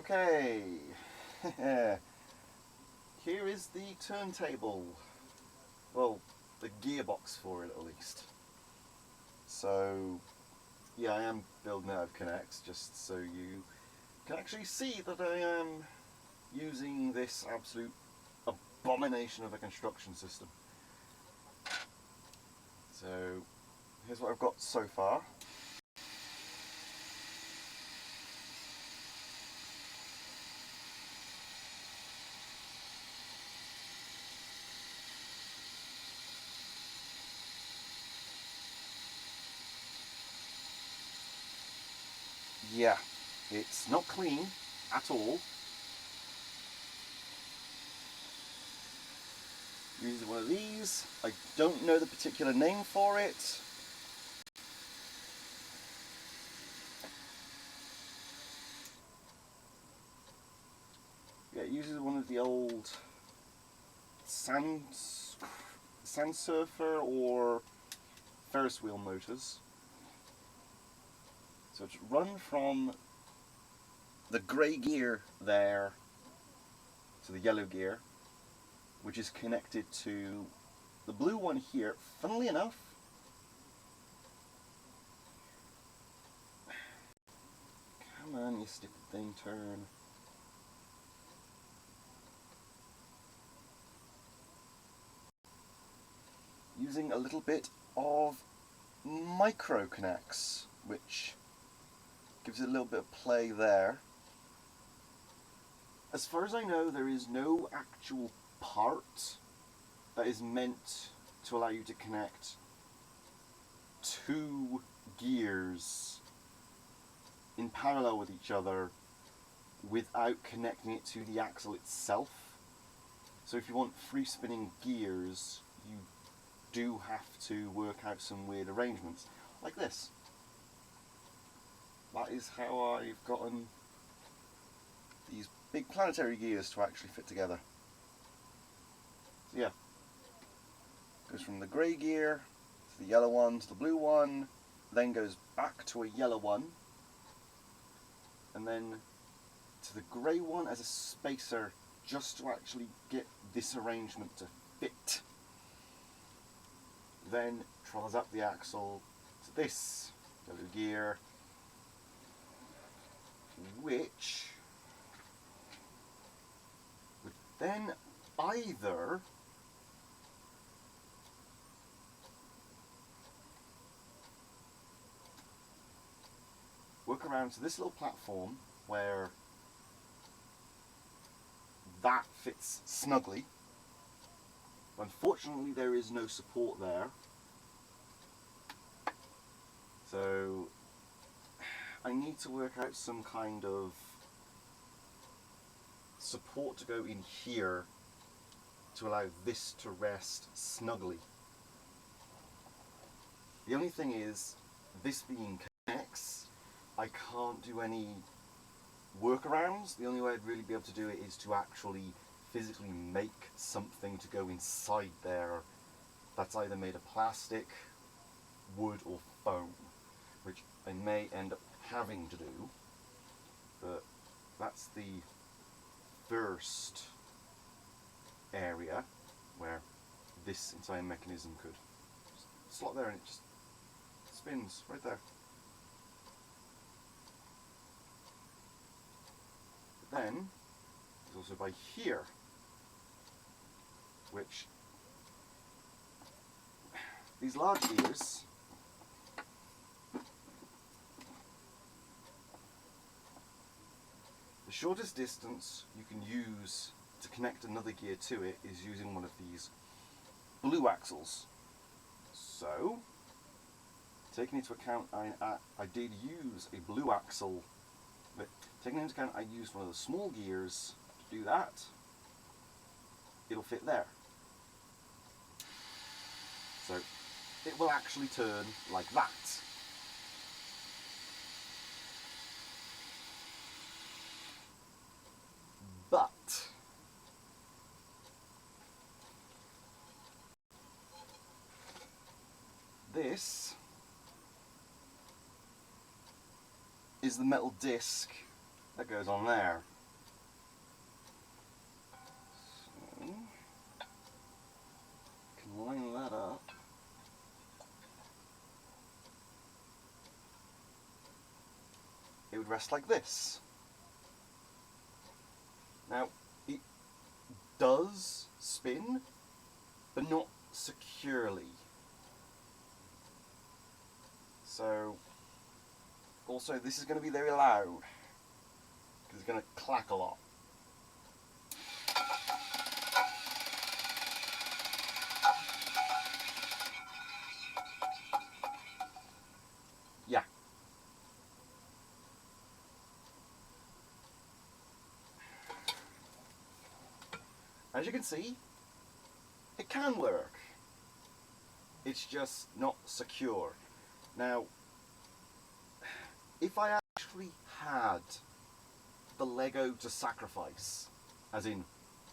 Okay, here is the turntable. Well, the gearbox for it at least. So, yeah, I am building out of KNEX just so you can actually see that I am using this absolute abomination of a construction system. So, here's what I've got so far. Yeah, it's not clean at all. Using one of these. I don't know the particular name for it. Yeah, it uses one of the old sand surfer or Ferris wheel motors. So it's run from the grey gear there to the yellow gear, which is connected to the blue one here. Funnily enough, come on, you stupid thing, turn. Using a little bit of micro KNEX, which gives it a little bit of play there. As far as I know, there is no actual part that is meant to allow you to connect two gears in parallel with each other without connecting it to the axle itself. So if you want free spinning gears, you do have to work out some weird arrangements like this. That is how I've gotten these big planetary gears to actually fit together. So yeah, goes from the grey gear to the yellow one to the blue one, then goes back to a yellow one, and then to the grey one as a spacer, just to actually get this arrangement to fit. Then travels up the axle to this yellow gear, which would then either work around to this little platform where that fits snugly. Unfortunately, there is no support there, so I need to work out some kind of support to go in here to allow this to rest snugly. The only thing is, this being KNEX, I can't do any workarounds. The only way I'd really be able to do it is to actually physically make something to go inside there that's either made of plastic, wood or foam, which I may end up having to do, but that's the first area where this entire mechanism could just slot there and it just spins right there. But then there's also by here, which these large gears the shortest distance you can use to connect another gear to it is using one of these blue axles. So, taking into account I did use a blue axle, but taking into account I used one of the small gears to do that, it'll fit there. So, it will actually turn like that. But this is the metal disc that goes on there. line that up. It would rest like this. Now, it does spin, but not securely. So, also this is going to be very loud, because it's going to clack a lot. Yeah. As you can see, it can work. It's just not secure. Now, if I actually had the Lego to sacrifice, as in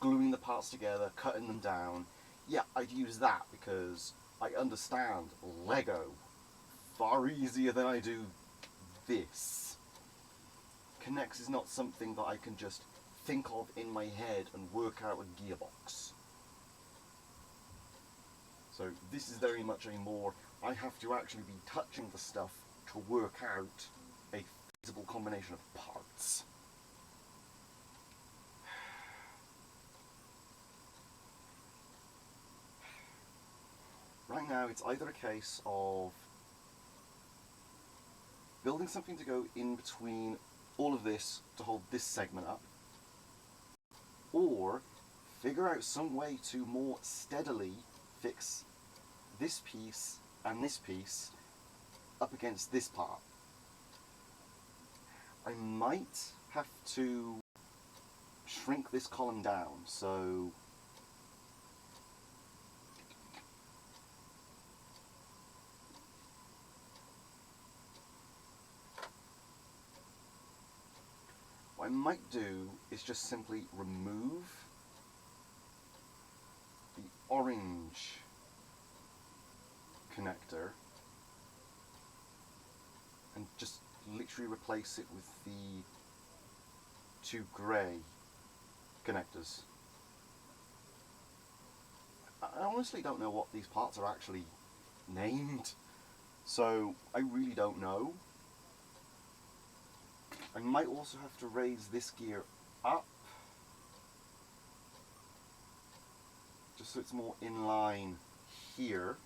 gluing the parts together, cutting them down, yeah, I'd use that because I understand Lego far easier than I do this. KNEX is not something that I can just think of in my head and work out a gearbox. So this is very much a more, I have to actually be touching the stuff to work out a feasible combination of parts. Right now it's either a case of building something to go in between all of this to hold this segment up, or figure out some way to more steadily fix this piece and this piece up against this part. I might have to shrink this column down, so what I might do is just simply remove the orange connector and just literally replace it with the two grey connectors. I honestly don't know what these parts are actually named, so I really don't know. I might also have to raise this gear up just so it's more in line here.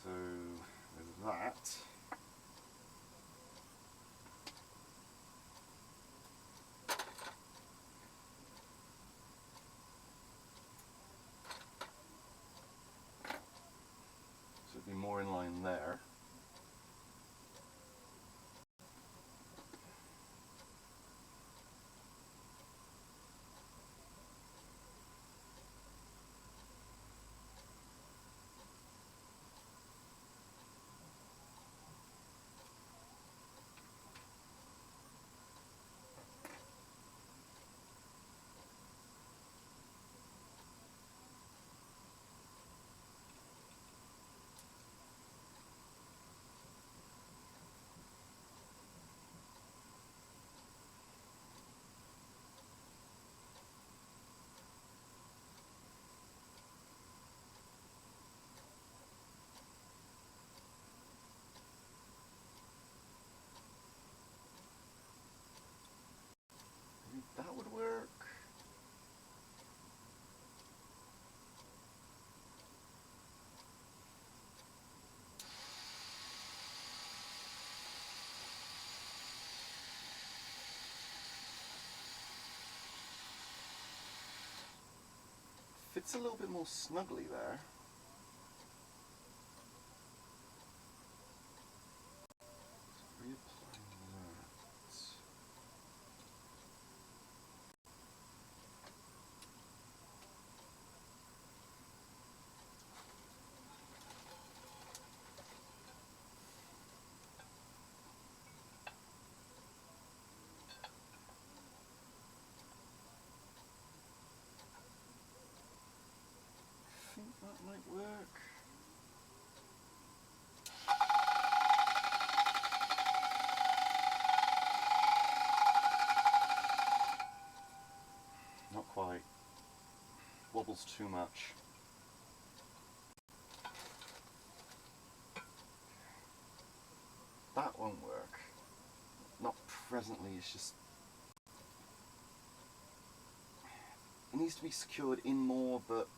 So there's that. So it'd be more in line there. Maybe that would work. Fits a little bit more snugly there. I think that might turntables too much. That won't work. Not presently, it's just... It needs to be secured in more, but...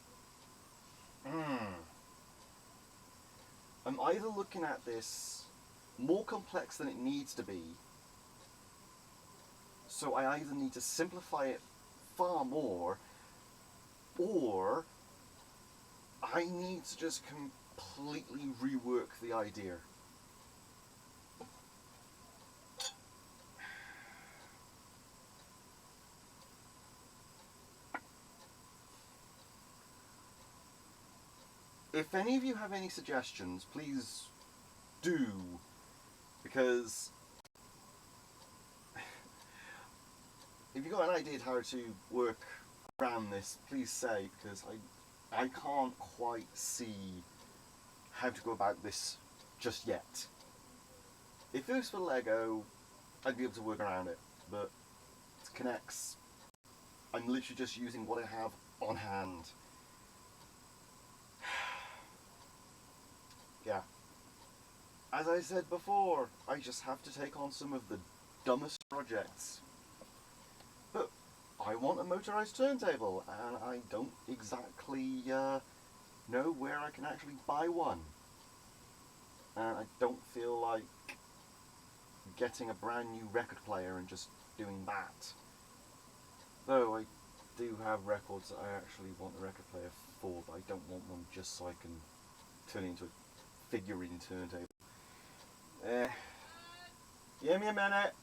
I'm either looking at this more complex than it needs to be, so I either need to simplify it far more, or I need to just completely rework the idea. If any of you have any suggestions, please do, because if you've got an idea of how to work around this, please say, because I can't quite see how to go about this just yet. If it was for Lego, I'd be able to work around it, but it's KNEX. I'm literally just using what I have on hand. Yeah. As I said before, I just have to take on some of the dumbest projects. But I want a motorized turntable, and I don't exactly know where I can actually buy one. And I don't feel like getting a brand new record player and just doing that. Though I do have records that I actually want a record player for, but I don't want one just so I can turn it into a figurine turntable. Give me a minute.